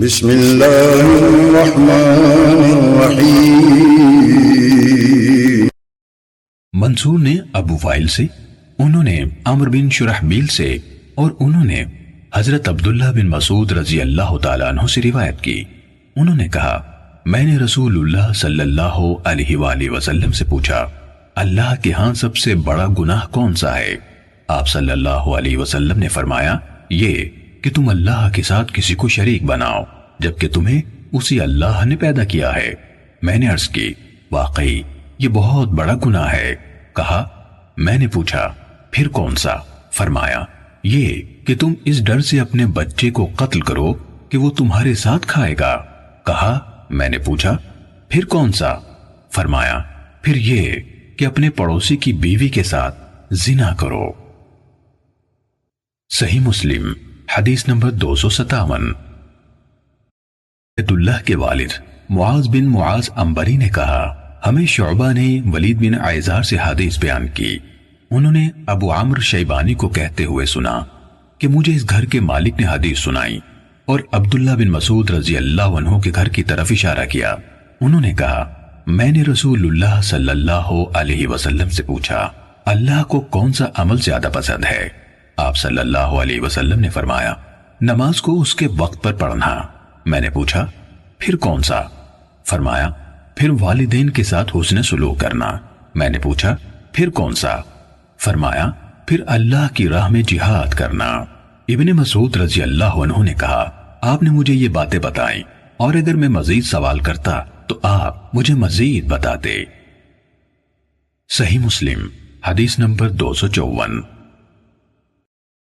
بسم اللہ الرحمن الرحیم۔ منصور نے ابو وائل سے، انہوں نے عمرو بن شرحبیل سے، اور انہوں نے حضرت عبداللہ بن مسعود رضی اللہ تعالیٰ عنہ سے روایت کی۔ انہوں نے کہا، میں نے رسول اللہ صلی اللہ علیہ وآلہ وسلم سے پوچھا، اللہ کے ہاں سب سے بڑا گناہ کون سا ہے؟ آپ صلی اللہ علیہ وسلم نے فرمایا، یہ کہ تم اللہ کے ساتھ کسی کو شریک بناؤ جبکہ تمہیں اسی اللہ نے پیدا کیا ہے۔ میں نے عرض کی، واقعی یہ بہت بڑا گناہ ہے۔ کہا، میں نے پوچھا پھر کون سا؟ فرمایا، یہ کہ تم اس ڈر سے اپنے بچے کو قتل کرو کہ وہ تمہارے ساتھ کھائے گا۔ کہا، میں نے پوچھا پھر کون سا؟ فرمایا، پھر یہ کہ اپنے پڑوسی کی بیوی کے ساتھ زنا کرو۔ صحیح مسلم حدیث نمبر 257۔ اللہ کے والد معاذ بن معاذ عنبری نے کہا، ہمیں شعبہ نے ولید بن عیزار سے حدیث بیان کی۔ انہوں نے ابو عمرو شیبانی کو کہتے ہوئے سنا کہ مجھے اس گھر کے مالک نے حدیث سنائی، اور عبداللہ بن مسعود رضی اللہ عنہ کے گھر کی طرف اشارہ کیا۔ انہوں نے کہا، میں نے رسول اللہ صلی اللہ علیہ وسلم سے پوچھا، اللہ کو کون سا عمل زیادہ پسند ہے؟ آپ صلی اللہ علیہ وسلم نے فرمایا، نماز کو اس کے وقت پر پڑھنا۔ میں نے پوچھا پھر کون سا؟ فرمایا، پھر والدین کے ساتھ حسن سلوک کرنا۔ میں نے پوچھا پھر کون سا؟ فرمایا، پھر اللہ کی راہ میں جہاد کرنا۔ ابن مسعود رضی اللہ عنہ نے کہا، آپ نے مجھے یہ باتیں بتائیں، اور اگر میں مزید سوال کرتا تو آپ مجھے مزید بتاتے۔ صحیح مسلم حدیث نمبر 254۔